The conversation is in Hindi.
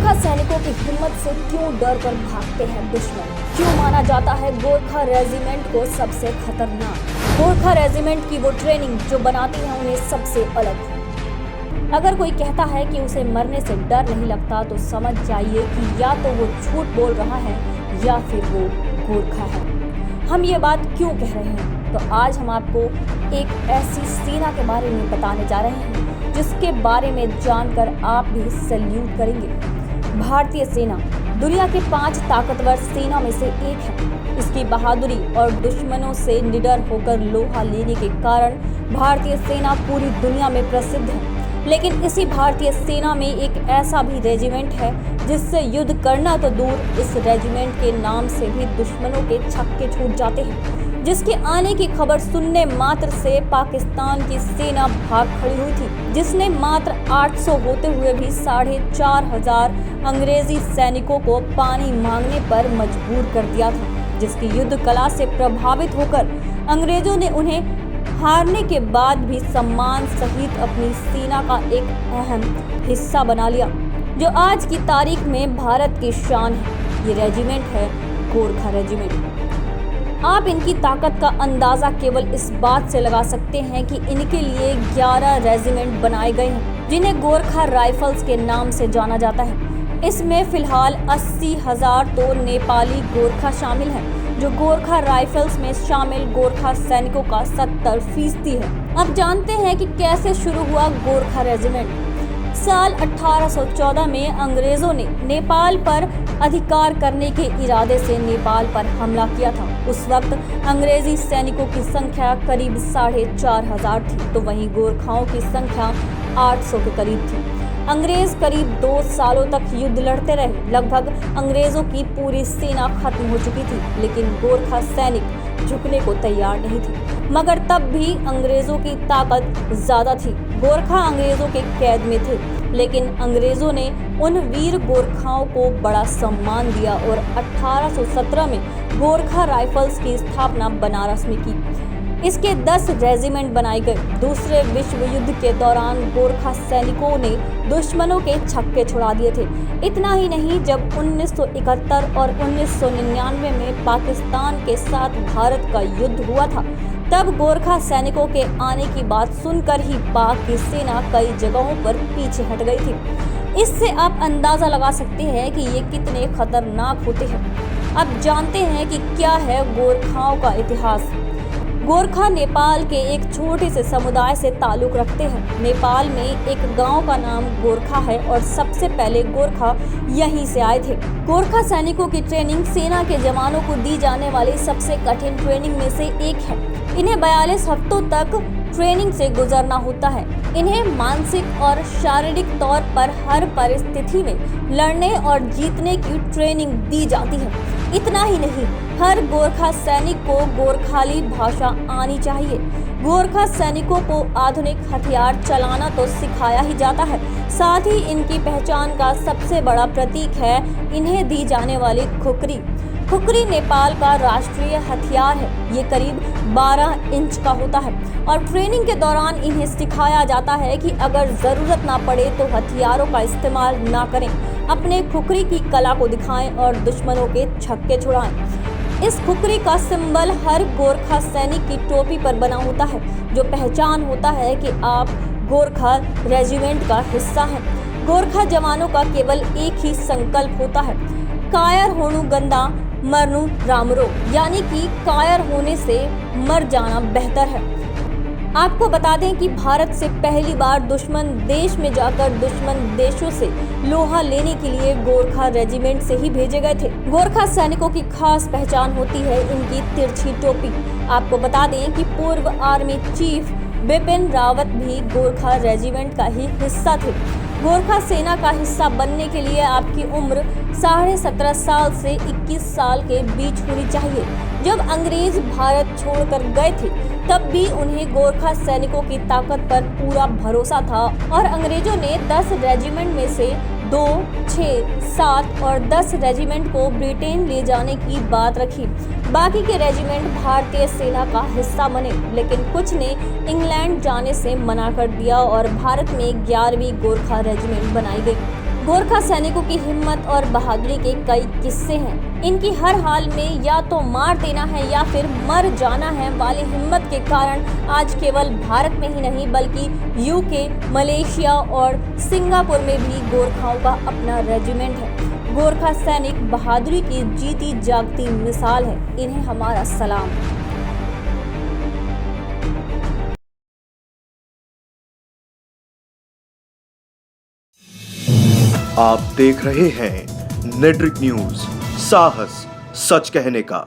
गोरखा सैनिकों की हिम्मत से क्यों डर कर भागते हैं दुश्मन? क्यों माना जाता है गोरखा रेजिमेंट को सबसे खतरनाक? गोरखा रेजिमेंट की वो ट्रेनिंग जो बनाती है उन्हें सबसे अलग। अगर कोई कहता है कि उसे मरने से डर नहीं लगता तो समझ जाइए कि या तो वो झूठ बोल रहा है या फिर वो गोरखा है। हम ये बात क्यों कह रहे हैं? तो आज हम आपको एक ऐसी सेना के बारे में बताने जा रहे हैं जिसके बारे में जानकर आप भी सैल्यूट करेंगे। भारतीय सेना दुनिया के 5 ताकतवर सेना में से एक है। इसकी बहादुरी और दुश्मनों से निडर होकर लोहा लेने के कारण भारतीय सेना पूरी दुनिया में प्रसिद्ध है। लेकिन इसी भारतीय सेना में एक ऐसा भी रेजिमेंट है जिससे युद्ध करना तो दूर, इस रेजिमेंट के नाम से भी दुश्मनों के छक्के छूट जाते हैं, जिसके आने की खबर सुनने मात्र से पाकिस्तान की सेना भाग खड़ी हुई थी, जिसने मात्र 800 होते हुए भी 4500 अंग्रेजी सैनिकों को पानी मांगने पर मजबूर कर दिया था, जिसकी युद्ध कला से प्रभावित होकर अंग्रेजों ने उन्हें हारने के बाद भी सम्मान सहित अपनी सेना का एक अहम हिस्सा बना लिया, जो आज की तारीख में भारत की शान है। ये रेजिमेंट है गोरखा रेजिमेंट। आप इनकी ताकत का अंदाजा केवल इस बात से लगा सकते हैं कि इनके लिए 11 रेजिमेंट बनाए गए हैं, जिन्हें गोरखा राइफल्स के नाम से जाना जाता है। इसमें फिलहाल 80,000 तो नेपाली गोरखा शामिल हैं, जो गोरखा राइफल्स में शामिल गोरखा सैनिकों का 70% है। अब जानते हैं कि कैसे शुरू हुआ गोरखा रेजिमेंट। साल 1814 में अंग्रेजों ने नेपाल पर अधिकार करने के इरादे से नेपाल पर हमला किया था। उस वक्त अंग्रेजी सैनिकों की संख्या करीब 4500 थी, तो वहीं गोरखाओं की संख्या 800 के करीब थी। अंग्रेज करीब 2 सालों तक युद्ध लड़ते रहे। लगभग अंग्रेजों की पूरी सेना खत्म हो चुकी थी, लेकिन गोरखा सैनिक झुकने को तैयार नहीं थी। मगर तब भी अंग्रेजों की ताकत ज्यादा थी। गोरखा अंग्रेजों के कैद में थे, लेकिन अंग्रेजों ने उन वीर गोरखाओं को बड़ा सम्मान दिया और 1817 में गोरखा राइफल्स की स्थापना बनारस में की। इसके 10 रेजिमेंट बनाए गए। दूसरे विश्व युद्ध के दौरान गोरखा सैनिकों ने दुश्मनों के छक्के छुड़ा दिए थे। इतना ही नहीं, जब 1971 और 1999 में पाकिस्तान के साथ भारत का युद्ध हुआ था, तब गोरखा सैनिकों के आने की बात सुनकर ही पाक की सेना कई जगहों पर पीछे हट गई थी। इससे आप अंदाजा लगा सकते हैं कि ये कितने खतरनाक होते हैं। अब जानते हैं कि क्या है गोरखाओं का इतिहास। गोरखा नेपाल के एक छोटे से समुदाय से ताल्लुक रखते हैं। नेपाल में एक गांव का नाम गोरखा है और सबसे पहले गोरखा यहीं से आए थे। गोरखा सैनिकों की ट्रेनिंग सेना के जवानों को दी जाने वाली सबसे कठिन ट्रेनिंग में से एक है। इन्हें 42 हफ्तों तक ट्रेनिंग से गुजरना होता है। इन्हें मानसिक और शारीरिक तौर पर हर परिस्थिति में लड़ने और जीतने की ट्रेनिंग दी जाती है। इतना ही नहीं, हर गोरखा सैनिक को गोरखाली भाषा आनी चाहिए। गोरखा सैनिकों को आधुनिक हथियार चलाना तो सिखाया ही जाता है, साथ ही इनकी पहचान का सबसे बड़ा प्रतीक है इन्हें दी जाने वाली खुखरी। खुखरी नेपाल का राष्ट्रीय हथियार है। ये करीब 12 इंच का होता है और ट्रेनिंग के दौरान इन्हें सिखाया जाता है कि अगर ज़रूरत ना पड़े तो हथियारों का इस्तेमाल ना करें, अपने खुखरी की कला को दिखाएं और दुश्मनों के छक्के छुड़ाएं। इस खुखरी का सिंबल हर गोरखा सैनिक की टोपी पर बना होता है, जो पहचान होता है कि आप गोरखा रेजिमेंट का हिस्सा हैं। गोरखा जवानों का केवल एक ही संकल्प होता है, कायर होणु गंदा मरनु रामरो, यानी कि कायर होने से मर जाना बेहतर है। आपको बता दें कि भारत से पहली बार दुश्मन देश में जाकर दुश्मन देशों से लोहा लेने के लिए गोरखा रेजिमेंट से ही भेजे गए थे। गोरखा सैनिकों की खास पहचान होती है इनकी तिरछी टोपी। आपको बता दें कि पूर्व आर्मी चीफ बिपिन रावत भी गोरखा रेजिमेंट का ही हिस्सा थे। गोरखा सेना का हिस्सा बनने के लिए आपकी उम्र 17.5 साल से 21 साल के बीच होनी चाहिए। जब अंग्रेज भारत छोड़कर गए थे, तब भी उन्हें गोरखा सैनिकों की ताकत पर पूरा भरोसा था और अंग्रेजों ने 10 रेजिमेंट में से 2, 6, 7 और 10 रेजिमेंट को ब्रिटेन ले जाने की बात रखी। बाकी के रेजिमेंट भारतीय सेना का हिस्सा बने, लेकिन कुछ ने इंग्लैंड जाने से मना कर दिया और भारत में 11वीं गोरखा रेजिमेंट बनाई गई। गोरखा सैनिकों की हिम्मत और बहादुरी के कई किस्से हैं। इनकी हर हाल में या तो मार देना है या फिर मर जाना है वाली हिम्मत के कारण आज केवल भारत में ही नहीं बल्कि यूके, मलेशिया और सिंगापुर में भी गोरखाओं का अपना रेजिमेंट है। गोरखा सैनिक बहादुरी की जीती जागती मिसाल है। इन्हें हमारा सलाम। आप देख रहे हैं नेट्रिक न्यूज, साहस सच कहने का।